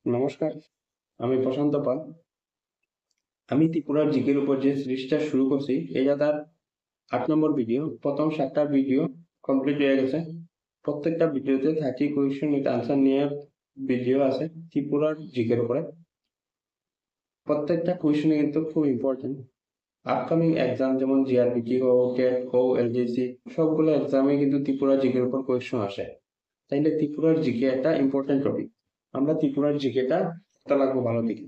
নমস্কার, আমি প্রশান্ত পাল। আমি ত্রিপুরার জিকের উপর যে সিরিজটা শুরু করছি, এটা তার 8 নম্বর ভিডিও। প্রথম 7টা ভিডিও কমপ্লিট হয়ে গেছে। প্রত্যেকটা ভিডিওতে 30 কোয়েশ্চেন উইথ আনসার নিয়ে ভিডিও আছে ত্রিপুরার জিকের উপরে। প্রত্যেকটা কোয়েশ্চেন কিন্তু খুব ইম্পর্টেন্ট। আপকামিং এক্সাম যেমন জিআরপিটি হোক, টেট হোক, এলজিসি, সবগুলো এক্সামে কিন্তু ত্রিপুরা জিকের উপর কোয়েশ্চেন আসে। তাইলে ত্রিপুরার জিকে একটা ইম্পর্টেন্ট টপিক। আমরা ত্রিপুরার জিকেটা লাগবো ভালো দিকে।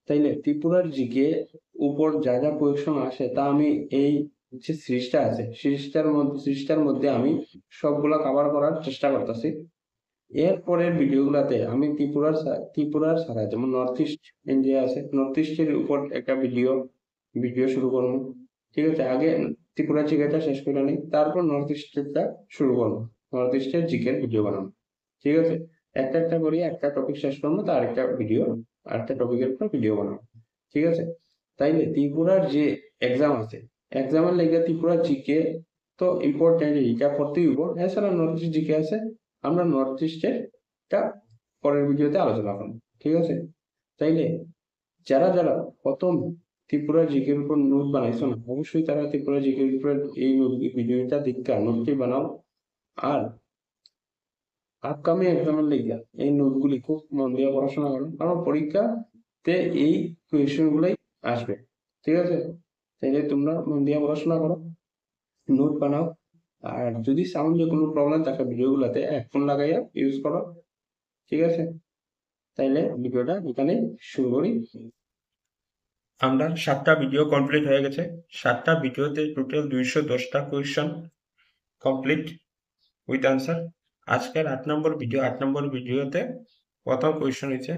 তাইলে ত্রিপুরার জিকে উপর যা যা কোয়েকশন আসে তা আমি এই যে সিরিজটা আছে সিরিজটার মধ্যে আমি সবগুলা কভার করার চেষ্টা করতেছি। এরপরের ভিডিওগুলাতে আমি ত্রিপুরার ছাড়া যেমন নর্থ ইস্ট ইন্ডিয়া আছে, নর্থ ইস্টের উপর একটা ভিডিও শুরু করবো। ঠিক আছে, আগে ত্রিপুরা জিকেটা শেষ করে নিই, তারপর নর্থ ইস্টেরটা শুরু করবো। নর্থ ইস্টের জিকের ভিডিও বানাবো। ঠিক আছে, একটা একটা করি, একটা টপিক শেষ করবো, তার আরেকটা টপিকের উপর ভিডিও বানাবো। ঠিক আছে, তাইলে ত্রিপুরার যে এক্সাম আছে, এক্সামের লেগে ত্রিপুরা জিকে তো ইম্পর্টেন্ট, এটা পড়তেই হইব। এছাড়া নর্থ ইস্ট জিকে আছে, আমরা নর্থ ইস্টের টা পরের ভিডিওতে আলোচনা করবো। ঠিক আছে, তাইলে যারা যারা প্রথম ত্রিপুরা জিকের উপর নোট বানাইছো না, অবশ্যই তারা ত্রিপুরা জিকের উপর এই ভিডিওটা দেখে নোটটি বানাও। আর আপকামিং এক্সামের লেগে এই নোটগুলি খুব মন দিয়ে পড়াশোনা করো, কারণ পরীক্ষাতে এই কোয়েশ্চেন গুলাই আসবে। ঠিক আছে, তাইলে তোমরা মন দিয়ে পড়াশোনা করো, নোট বানাও। আর যদি সাউন্ডে কোনো প্রবলেম থাকে ভিডিওগুলোতে হেডফোন লাগাইয়া ইউজ করো। ঠিক আছে, তাইলে ভিডিওটা এখানে শুরু করি। আমরা 7টা ভিডিও কমপ্লিট হয়ে গেছে। 7টা ভিডিওতে টোটাল 210টা কোয়েশ্চন কমপ্লিট উইথ আনসার। আজকের 8 নম্বর ভিডিওতে প্রথম কোয়েশ্চন হয়েছে,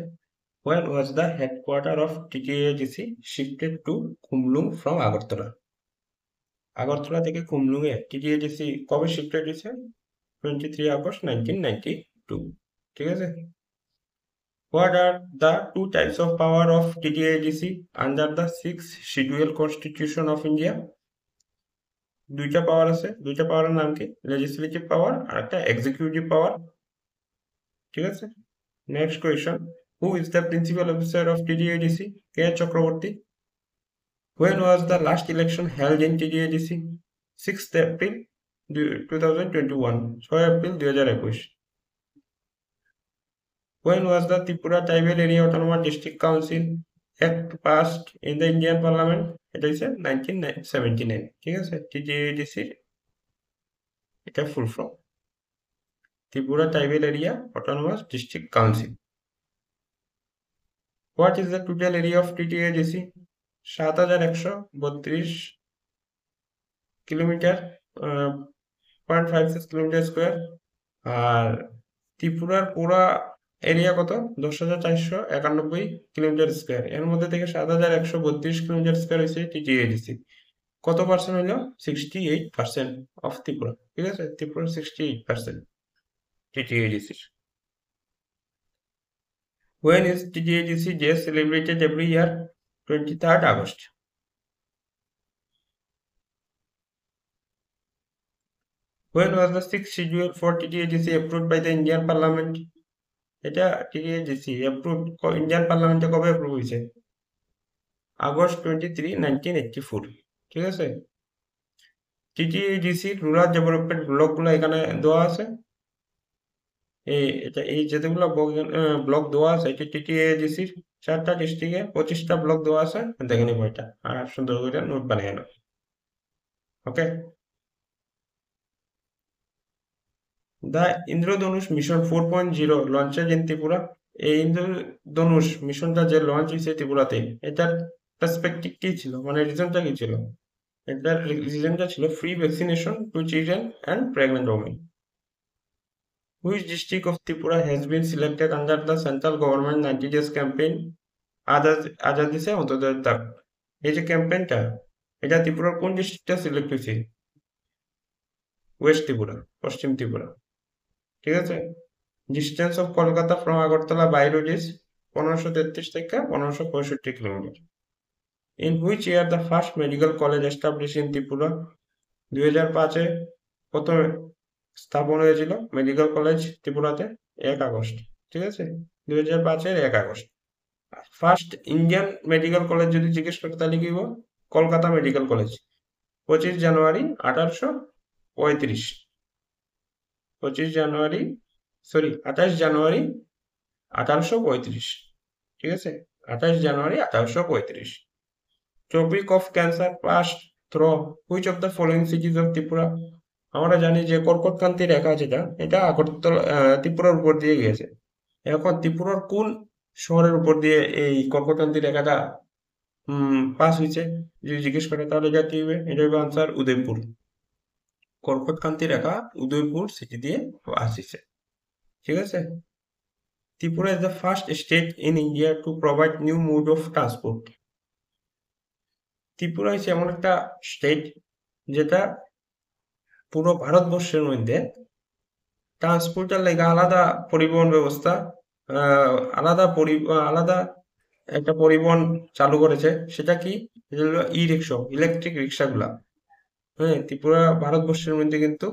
When was the headquarter of TTAGC shifted to Khumlung from Agartala? Agartala থেকে খুমলুং এ টিটিএডিসি কবে শিফটেড হয়েছে? 23 আগস্ট 1992। ঠিক আছে, What are the two types of power of TTAGC under the 6th Schedule Constitution of India? দুইটা পাওয়ার আছে, দুইটা পাওয়ারের নাম কি? লেজিসলেটিভ পাওয়ার আর একটা এক্সিকিউটিভ পাওয়ার। ঠিক আছে, next question, who is the principal officer of TTADC? K Chakraborty? When was the last election held in TTADC? 6th April 2021, 6 April 2021। When was the Tripura Tribal Area Autonomous District Council Act passed in the Indian Parliament? এটা হচ্ছে 1979। ঠিক আছে, TTADC এটা full form Tripura tribal area autonomous district council. What is the total area of TTADC? 7132 kilometre, 0.56 kilometre square. আর ত্রিপুরার পুরা area কত? 10,491 kilometre square. এর মধ্যে থেকে 7,132 কিলোমিটার স্কোয়ার হয়েছে TTADC। কত পার্সেন্ট হইল? 68% অফ ত্রিপুরা। ঠিক আছে, Tripura 68% TTADC। When is TTADC Day celebrated every year? 23rd August. When was the 6th schedule for TTADC approved by the Indian Parliament? এটা TTADC approved ইন্ডিয়ান পার্লামেন্টে কবে অ্যাপ্রুভ হয়েছে? August 23, 1984। ঠিক আছে, TTADC রুরাল ডেভেলপমেন্ট ব্লকগুলো এখানে দেওয়া আছে। এই যেগুলো ব্লক দেওয়া আছে, এটি TTADCর 4টা ডিস্ট্রিক্টে 25টা ব্লক দেওয়া আছে। দেখে নিব এটা, আর সুন্দর করে নোট বানিয়ে নাও। ওকে, The Indradhanush Mission 4.0 launched in Tripura. এই ইন্দ্রধনুষ মিশনটা যে লঞ্চ হয়েছে ত্রিপুরাতে, এটার পার্সপেক্টিভ কি ছিল, মানে রিজনটা কি ছিল? এটার রিজনটা ছিল free vaccination to children and pregnant women. Which district of Tripura has been selected under the central government 90 days campaign Azadi সে অন্তোদয় তক? এই যে ক্যাম্পেইনটা, এটা ত্রিপুরার কোন ডিস্ট্রিক্টটা সিলেক্ট হয়েছে? ওয়েস্ট ত্রিপুরা, পশ্চিম ত্রিপুরা। ঠিক আছে, distance of Kolkata from Agartala by road is 1533 থেকে 1565 kilometre. In which year the first medical college establish in Tripura? 2005-এ প্রথম স্থাপন হয়েছিল মেডিকেল কলেজ ত্রিপুরাতে, 1 আগস্ট। ঠিক আছে, 2005-এর 1 আগস্ট। ফার্স্ট ইন্ডিয়ান মেডিকেল কলেজ যদি জিজ্ঞেস করে তাহলে কি হবো? কলকাতা মেডিকেল কলেজ, 25 জানুয়ারি 1835। 25 জানুয়ারি, সরি 28 জানুয়ারি 1835। ঠিক আছে, 28 জানুয়ারি 1835। Tropic of cancer passed through which of the following cities of Tripura? আমরা জানি যে কর্কটক্রান্তি রেখা যেটা, এটা আগরতলা ত্রিপুরার উপর দিয়ে গিয়েছে। এখন ত্রিপুরার কোন শহরের উপর দিয়ে এই কর্কটক্রান্তি রেখাটা পাস হয়েছে যদি জিজ্ঞেস করে তাহলে এটা কি হবে? এটা হবে আনসার উদয়পুর। কর্কটক্রান্তি রেখা উদয়পুর সিটি দিয়ে পাস হয়েছে। ঠিক আছে, Tripura is the first state in India to provide new mode of transport. Tripura হচ্ছে এমন একটা স্টেট যেটা পুরো ভারতবর্ষের মধ্যে ট্রান্সপোর্টের লেগে আলাদা পরিবহন ব্যবস্থা, আলাদা একটা পরিবহন চালু করেছে। সেটা কি? সেটা হলো ই রিক্সা, ইলেকট্রিক রিক্সাগুলা। হ্যাঁ, ত্রিপুরা ভারতবর্ষের মধ্যে কিন্তু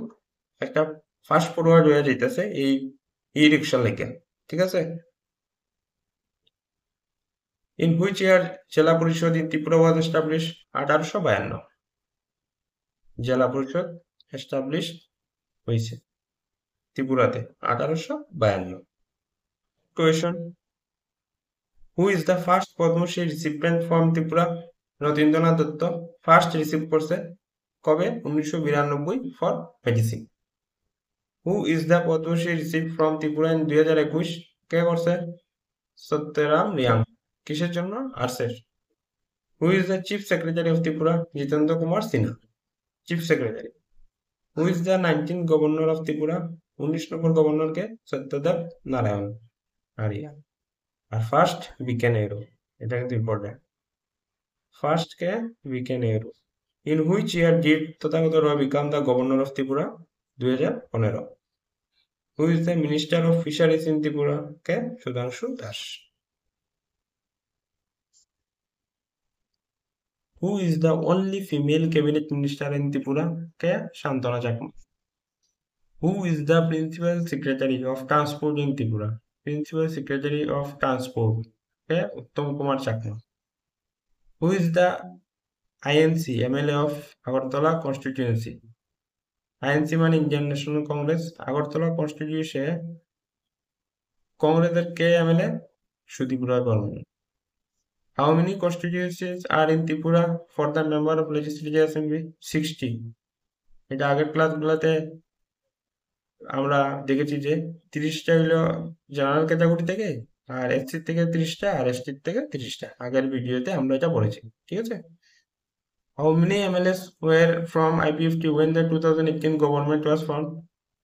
একটা ফাস্ট ফরওয়ার্ড হয়ে যাইতেছে এই ই রিক্সার লেগে। ঠিক আছে, ইন হুইচ ইয়ার জেলা পরিষদ ইন ত্রিপুরা ওয়াজ এস্টাবলিশ? 1852 জেলা পরিষদ এস্টাবলিশ হয়েছে ত্রিপুরাতে 1852। Question, who is the first Padmashri recipient from Tripura? Rabindranath Datta first receive করছে কবে? 1992 for medicine. Who is the Padmashri receive from Tripura in 2021? কে করছে? সত্যরাম রিয়াং। কিসের জন্য? আর্টসের। Who is the chief secretary of Tripura? Jitendra Kumar Sinha, chief secretary. Who is the 19th governor of Tripura? 19 নম্বর গভর্নরকে? সত্যদেব নারায়ণ আরিয়া। আর ফার্স্ট বিকে নেহরু, এটা কিন্তু ইম্পর্টেন্ট। ফার্স্ট কে? BK Nehru. In which year did Tathagata Roy become the governor of Tripura? 2015। Who is the minister of fisheries in Tripura? কে? Sudhanshu Das. Who is the only female cabinet minister in Tripura? কে? Shantana Chakma. Who is the principal secretary of transport in Tripura? Principal secretary of transport কে? Uttam Kumar Chakma. Who is the INC MLA of Agartala constituency? INC মানে Indian National Congress. Agartala কনস্টিটিউশনে কংগ্রেসের কে MLA? Sudip Roy Barman. How many constituencies are in Tripura for the member of legislative assembly? 60। এটা আগের ক্লাসগুলোতে আমরা দেখেছি যে 30টা হলো জেনারেল ক্যাটাগরি থেকে, আর এসসি থেকে 30টা, আর এসটি থেকে 30টা। আগের ভিডিওতে আমরা এটা পড়েছি। ঠিক আছে, how many MLAs were from IPFT when the 2018 government was formed?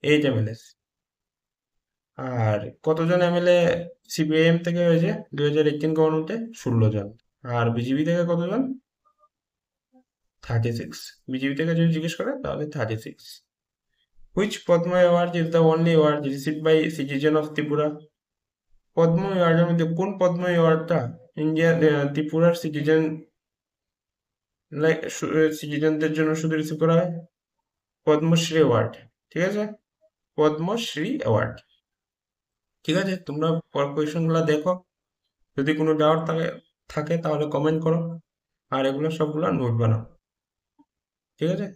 8 MLAs. আর কতজন এমএলএ সিপিআইএম থেকে হয়েছে 2018 গভর্নমেন্টে? 16 জন। আর বিজেপি থেকে কতজন? 36। বিজেপি থেকে যদি জিজ্ঞেস করে তাহলে 36। Which Padma award is the only award received by citizen of Tripura? Padma অ্যাওয়ার্ডের মধ্যে কোন পদ্ম অ্যাওয়ার্ডটা ইন্ডিয়া ত্রিপুরার সিটিজেন সিটিজেনদের জন্য শুধু রিসিভ করা হয়? পদ্মশ্রী অ্যাওয়ার্ড। ঠিক আছে, পদ্মশ্রী অ্যাওয়ার্ড। ঠিক আছে, তোমরা কোয়েশনগুলো দেখো, যদি কোনো ডাউট থাকে তাহলে কমেন্ট করো, আর এগুলো সবগুলো নোট বানাও। ঠিক আছে।